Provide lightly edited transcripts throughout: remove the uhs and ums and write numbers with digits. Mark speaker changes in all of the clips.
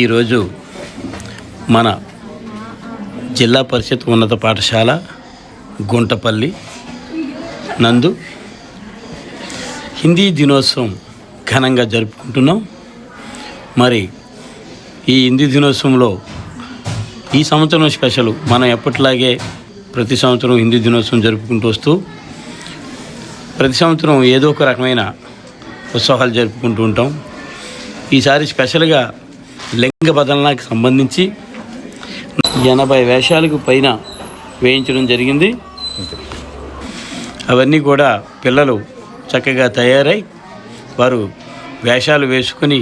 Speaker 1: ఈరోజు మన జిల్లా పరిషత్ ఉన్నత పాఠశాల గుంటపల్లి నందు హిందీ దినోత్సవం ఘనంగా జరుపుకుంటున్నాం. మరి ఈ హిందీ దినోత్సవంలో ఈ సంవత్సరం స్పెషల్ మనం ఎప్పటిలాగే ప్రతి సంవత్సరం హిందీ దినోత్సవం జరుపుకుంటూ వస్తూ ప్రతి సంవత్సరం ఏదో ఒక రకమైన ఉత్సవాలు జరుపుకుంటూ ఉంటాం. ఈసారి స్పెషల్గా లింగ బదలనాకి సంబంధించి 80 వేషాలకు పైన వేయించడం జరిగింది. అవన్నీ కూడా పిల్లలు చక్కగా తయారై వారు వేషాలు వేసుకొని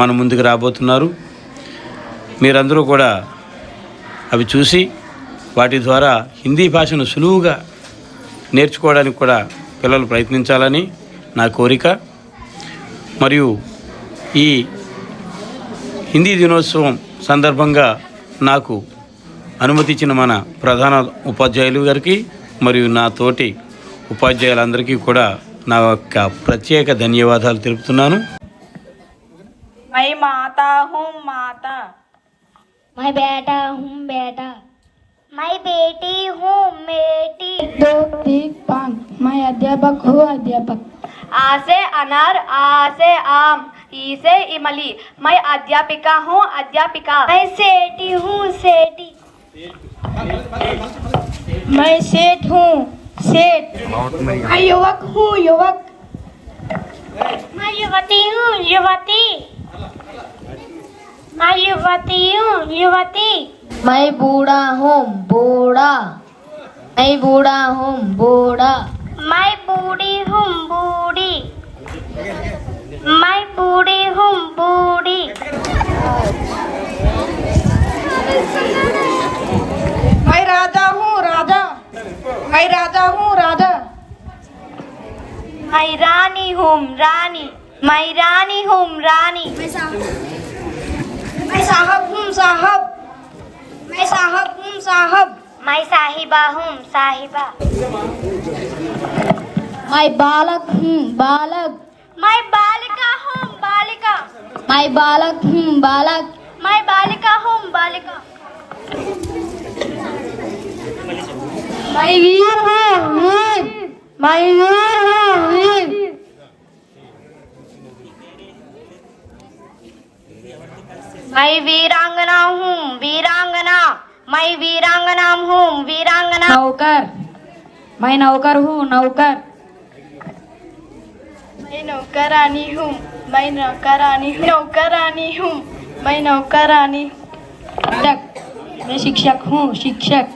Speaker 1: మన ముందుకు రాబోతున్నారు. మీరందరూ కూడా అవి చూసి వాటి ద్వారా హిందీ భాషను సులువుగా నేర్చుకోవడానికి కూడా పిల్లలు ప్రయత్నించాలని నా కోరిక. మరియు ఈ హిందీ దినోత్సవం సందర్భంగా నాకు అనుమతి ఇచ్చిన మన ప్రధాన ఉపాధ్యాయులు గారికి మరియు నా తోటి ఉపాధ్యాయులందరికీ కూడా నా యొక్క ప్రత్యేక ధన్యవాదాలు తెలుపుతున్నాను.
Speaker 2: मैं माता हूँ माता,
Speaker 3: मैं बेटा हूँ बेटा,
Speaker 4: मैं बेटी हूँ बेटी।
Speaker 5: 2 3 5 मैं अध्यापक हूँ अध्यापक।
Speaker 2: आ से अनार, आ से आम, ई से इमली, मैं अध्यापिका हूँ अध्यापिका।
Speaker 4: मैं सेठी हूँ सेठी,
Speaker 5: मैं सेठ हूँ सेठ। मैं युवक हूँ युवक।
Speaker 4: मैं युवती हूँ युवती, मैं युवती हूँ युवती।
Speaker 3: मैं बूढ़ा हूँ बूढ़ा, मैं बूढ़ा हूँ बूढ़ा,
Speaker 4: मैं बूढ़ी हूँ बूढ़ी, मैं बूढ़ी हूँ बूढ़ी।
Speaker 5: मैं राजा हूँ राजा, मैं राजा हूँ राजा।
Speaker 4: मैं रानी हूँ रानी, मैं रानी हूँ रानी।
Speaker 5: मैं साहब हूँ साहब, मैं साहब हूँ साहब।
Speaker 4: मैं साहिबा हूँ साहिबा।
Speaker 3: मैं बालक हूँ बालक,
Speaker 4: मैं बालिका हूँ बालिका,
Speaker 3: मैं बालक हूँ बालक,
Speaker 4: मैं बालिका हूँ बालिका।
Speaker 5: मैं वीर हूँ वीर, मैं वीर हूँ वीर।
Speaker 4: मैं वीरांगना हूँ वीरांगना, मैं वीरांगना हूँ वीरांगना।
Speaker 5: नौकर, मैं नौकर हूँ नौकर।
Speaker 2: मैं नौकरानी हूँ, मैं नौकरानी हूँ नौकरानी हूँ, मैं नौकरानी।
Speaker 5: शिक्षक, मैं शिक्षक हूँ शिक्षक।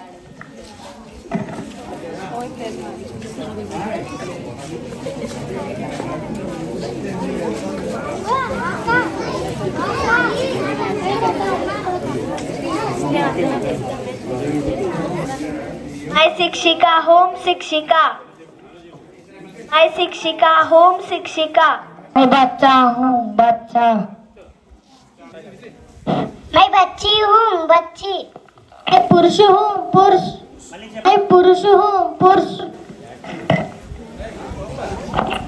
Speaker 4: मैं शिक्षिका हूँ शिक्षिका, मैं शिक्षिका हूँ शिक्षिका।
Speaker 5: मैं बच्चा हूँ बच्चा,
Speaker 4: मैं बच्ची हूँ बच्ची।
Speaker 5: मैं पुरुष हूँ पुरुष, मैं पुरुष हूँ पुरुष।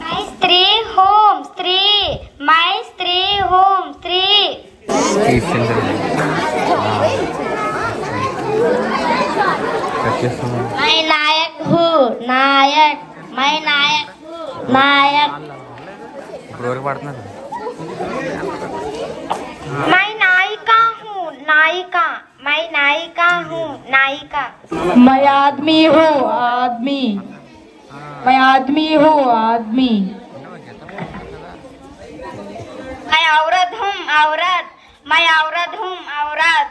Speaker 4: मैं स्त्री हूँ स्त्री, मैं स्त्री हूँ स्त्री। मैं नायक हूँ नायक, मैं नायक हूँ नायक। मैं नायिका हूँ नायिका, मैं नायिका हूँ नायिका।
Speaker 5: मैं आदमी हूँ आदमी, मैं आदमी हूँ आदमी।
Speaker 4: मैं औरत हूँ औरत, मैं औरत हूँ औरत।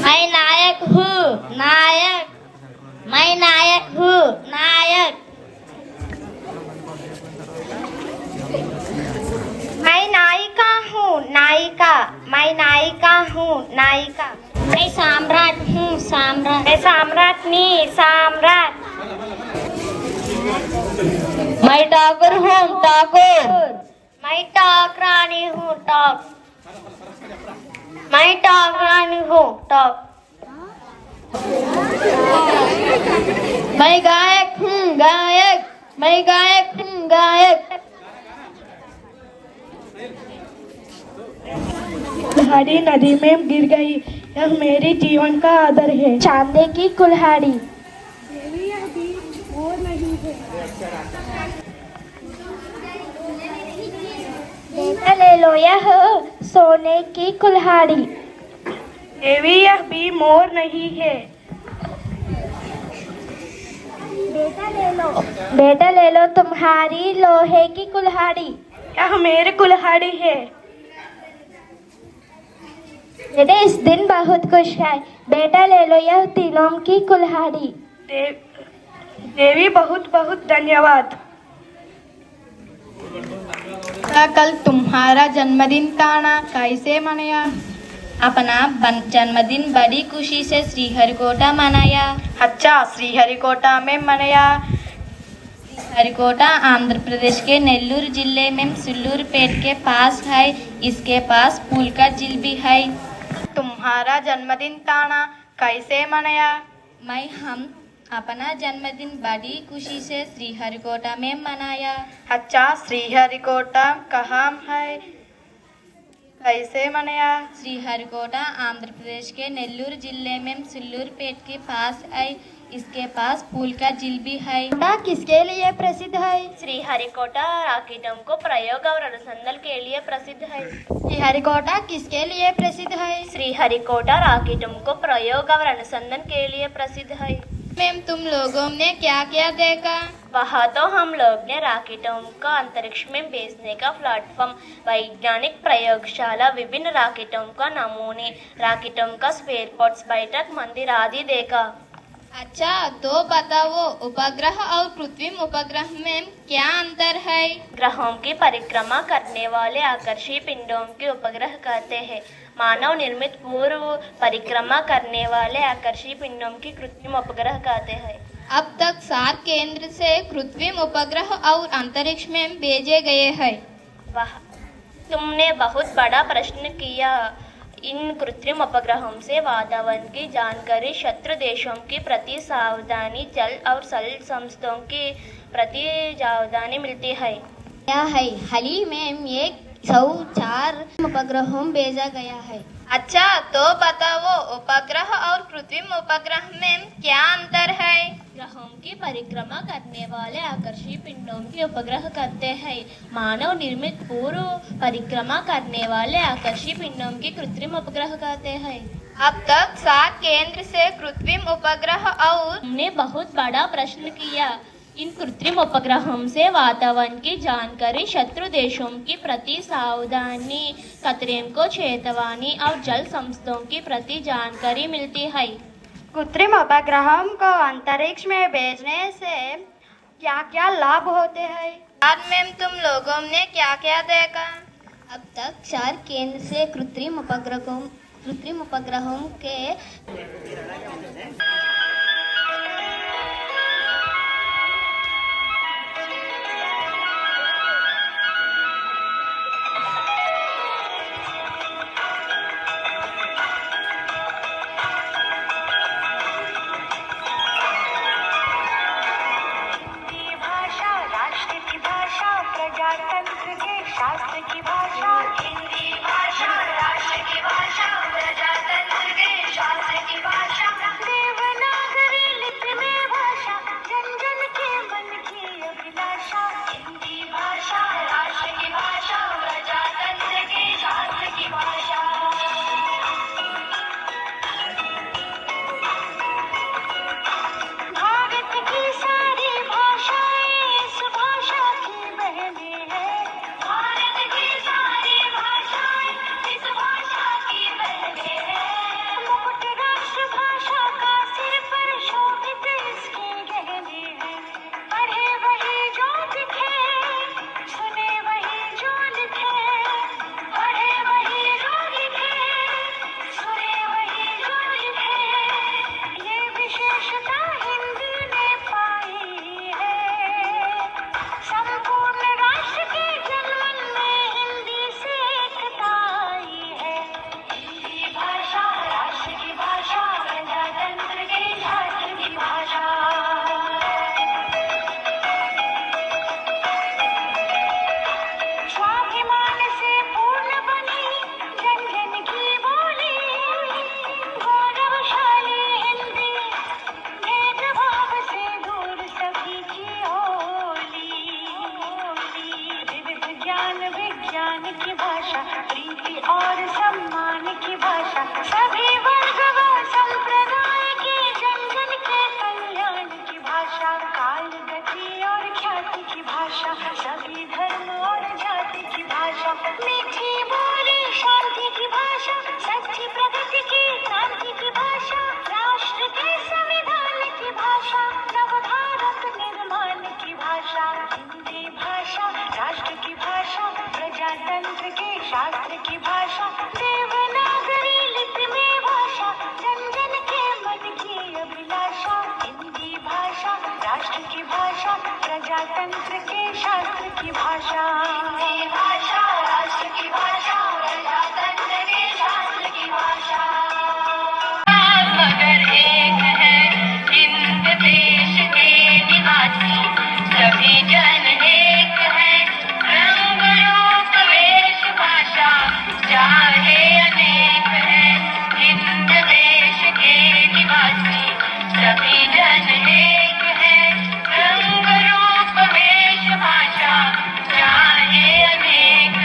Speaker 4: मैं नायक हूँ नायक, मैं नायक हूँ नायक। मैं नायिका हूँ नायिका, मैं नायिका हूँ नायिका। मैं सम्राट हूँ सम्राट, मैं सम्राटनी सम्राट।
Speaker 3: मैं ठाकुर हूँ ठाकुर,
Speaker 4: मैं टॉक रानी हूँ टॉक। मैं टॉक रानी हूँ टॉक।
Speaker 3: मैं गायक हूँ गायक। मैं गायक हूँ गायक।
Speaker 5: कुल्हाड़ी नदी में गिर गई, यह मेरे जीवन का आदर है।
Speaker 4: चांदे की कुल्हाड़ी। बेटा ले लो यह सोने की कुल्हाड़ी।
Speaker 5: देवी यह भी मोर नहीं है।
Speaker 4: बेटा ले लो तुम्हारी लोहे की कुल्हाड़ी।
Speaker 5: यह मेरी कुल्हाड़ी है।
Speaker 4: बेटे इस दिन बहुत खुश है। बेटा ले लो यह तिलों की कुल्हाड़ी।
Speaker 5: देवी बहुत बहुत धन्यवाद।
Speaker 3: कल तुम्हारा जन्मदिन था ना, कैसे मनाया? अपना जन्मदिन बड़ी खुशी से श्रीहरिकोटा मनाया।
Speaker 5: अच्छा, श्रीहरिकोटा में मनाया।
Speaker 3: श्रीहरिकोटा आंध्र प्रदेश के नेल्लूर जिले में सुल्लूरपेट के पास है। इसके पास पुल का झील भी है।
Speaker 5: तुम्हारा जन्मदिन था ना, कैसे मनाया?
Speaker 3: हम अपना जन्मदिन बड़ी खुशी से श्रीहरिकोटा में मनाया।
Speaker 5: अच्छा, श्रीहरिकोटा कहाँ है, कैसे मनाया?
Speaker 3: श्रीहरिकोटा आंध्र प्रदेश के नेल्लूर जिले में सुल्लूरपेट के पास है। इसके पास पुल का झील भी है।
Speaker 4: किसके लिए प्रसिद्ध है? श्रीहरिकोटा राकेटों को प्रयोग और अनुसंधान के लिए प्रसिद्ध है।
Speaker 3: श्रीहरिकोटा किसके लिए प्रसिद्ध है?
Speaker 4: श्रीहरिकोटा राकेटों को प्रयोग और अनुसंधान के लिए प्रसिद्ध है।
Speaker 3: मैम तुम लोगों ने क्या क्या देखा?
Speaker 4: वहाँ तो हम लोग ने रॉकेटों का अंतरिक्ष में भेजने का प्लेटफॉर्म, वैज्ञानिक प्रयोगशाला, विभिन्न रॉकेटों का नमूने, रॉकेटों का स्पेयर पार्ट्स, बैठक मंदिर आदि देखा।
Speaker 3: अच्छा तो बताओ, उपग्रह और कृत्रिम उपग्रह में क्या अंतर है?
Speaker 4: ग्रहों की परिक्रमा करने वाले आकर्षी पिंडों के उपग्रह कहते हैं। मानव निर्मित पूर्व परिक्रमा करने वाले आकर्षी पिंडों की कृत्रिम उपग्रह कहते हैं।
Speaker 3: अब तक 7 केंद्र से कृत्रिम उपग्रह और अंतरिक्ष में भेजे गए हैं।
Speaker 4: वाह, तुमने बहुत बड़ा प्रश्न किया। इन कृत्रिम उपग्रहों से वातावरण की जानकारी, शत्रु देशों के प्रति सावधानी, जल और जल संस्थाओं के प्रति सावधानी मिलती है।
Speaker 3: क्या है? हाल ही में 104 उपग्रहों भेजा गया है। अच्छा तो बताओ, उपग्रह और कृत्रिम उपग्रह में क्या अंतर है?
Speaker 4: ग्रहों की परिक्रमा करने वाले आकर्षी पिंडों के उपग्रह कहते हैं। मानव निर्मित पूर्व परिक्रमा करने वाले आकर्षी पिंडों के कृत्रिम उपग्रह कहते हैं।
Speaker 3: अब तक 7 केंद्र से कृत्रिम उपग्रह और
Speaker 4: हमने बहुत बड़ा प्रश्न किया। इन कृत्रिम उपग्रहों से वातावरण की जानकारी, शत्रु देशों के प्रति सावधानी, खतरे को चेतावनी और जल संस्थाओं के प्रति जानकारी मिलती है।
Speaker 5: कृत्रिम उपग्रहों को अंतरिक्ष में भेजने से क्या क्या लाभ होते हैं?
Speaker 3: आज मैम तुम लोगों ने क्या क्या देखा? अब तक 4 केंद्र से कृत्रिम उपग्रहों के
Speaker 6: प्रजातंत्र के शास्त्र की भाषा, हिंदी भाषा राष्ट्र की भाषा, प्रजातंत्र के शास्त्र की भाषा, देवनागरी की भाषा, प्रीति और सम्मान की भाषा, सभी वर्ग व संप्रदाय के जन जन के कल्याण की भाषा, काल गति और ख्याति की भाषा, सभी धर्म और जाति की भाषा, मीठी बोली शांति की भाषा, सच्ची प्रगति की क्रांति की भाषा, राष्ट्र के संविधान की भाषा, नव भारत निर्माण की भाषा, हिंदी भाषा राष्ट्र की भाषा, प्रजातंत्र के शास्त्र की भाषा, देवनागरी लिपि में भाषा, जन जन के मन की अभिलाषा, हिंदी भाषा राष्ट्र की भाषा, प्रजातंत्र के शास्त्र की भाषा, हिंदी भाषा राष्ट्र की भाषा, प्रजातंत्र के शास्त्र की भाषा। मगर एक है हिंद देश के निवासी, सभी जन एक है, रंग रूप वेश भाषा चाहे अनेक है, हिंद देश के निवासी, सभी जन एक है, रंग रूप वेश भाषा चाहे अनेक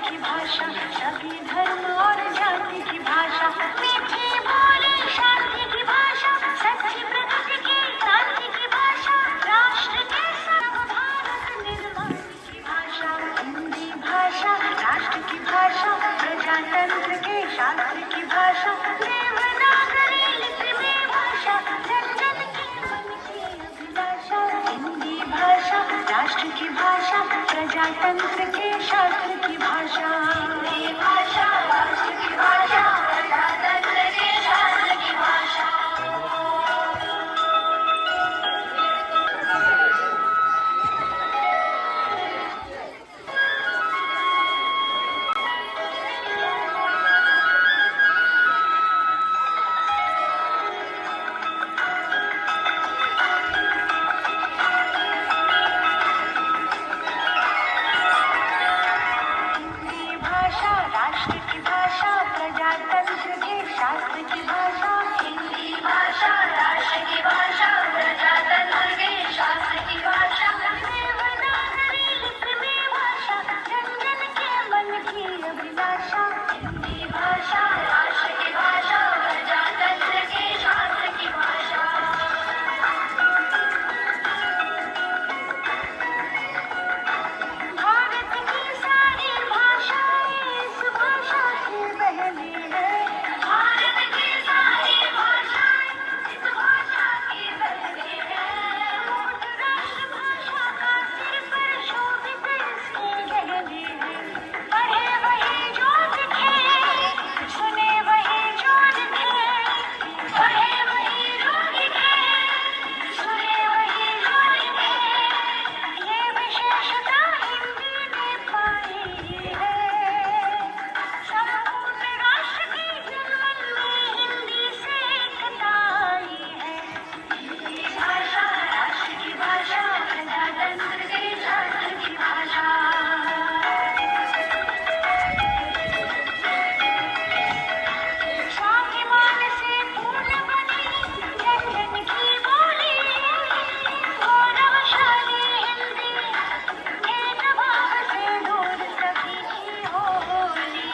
Speaker 6: की भाषा, सभी धर्म और जाति की भाषा, मीठी बोली शांति की भाषा, सच्ची प्रगति की क्रांति की भाषा, राष्ट्र के सर्व भारत निर्माण की भाषा, हिंदी भाषा राष्ट्र की भाषा, प्रजातंत्र के शास्त्र की भाषा, देवनागरी लिपि में भाषा, जन जन के मन की अभिलाषा, हिंदी भाषा राष्ट्र की भाषा, प्रजातंत्र के शास्त्र की भाषा, हिंदी भाषा राष्ट्र की भाषा, प्रजातंत्र के शास्त्र की भाषा। हिंदी भाषा राष्ट्र की भाषा, प्रजातंत्र के शास्त्र की भाषा, हिंदी भाषा राष्ट्र की भाषा, प्रजातंत्र के शास्त्र की भाषा, देवनागरी लिपि में भाषा, जन जन के मन की अभिलाषा, हिंदी भाषा राष्ट्र की भाषा, प्रजातंत्र के शास्त्र की भाषा। भारत की सारी भाषाएं इस भाषा से बहनी है, भारत की सारी भाषाएं इस भाषा की बहनी है, होठ राष्ट्रभाषा का सिर पर शोभित इसकी गहनी है, पढ़े वही जो लिखे, सुने वही जो लिखे, पढ़े वही जो लिखे, सुने वही जो लिखे, ये विशेषता हिंदी ने पाई है, संपूर्ण राष्ट्र के जीवन में हिंदी से एकता आई है, हिंदी भाषा राष्ट्र की भाषा, प्रजातंत्र के शास्त्र की भाषा। स्वाभिमान से पूर्ण बनी जन जन की बोली, गौरवशाली हिंदी, भेदभाव से दूर सभी की होली,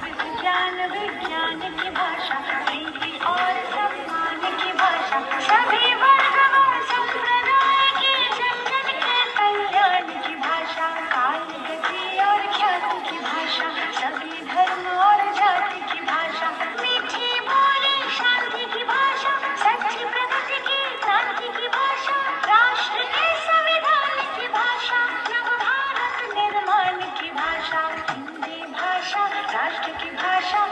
Speaker 6: विज्ञान विज्ञान की भाषा, प्रीति और सम्मान की भाषा, सभी वर्ग और संप्रदाय की जन जन के कल्याण की भाषा, काल गति और ख्याति की भाषा, सभी धर्म और जाति की भाषा, मीठी बोली शांति की भाषा, सच्ची प्रगति की क्रांति की भाषा, राष्ट्र के संविधान की भाषा, नव भारत निर्माण की भाषा, हिंदी भाषा राष्ट्र की भाषा,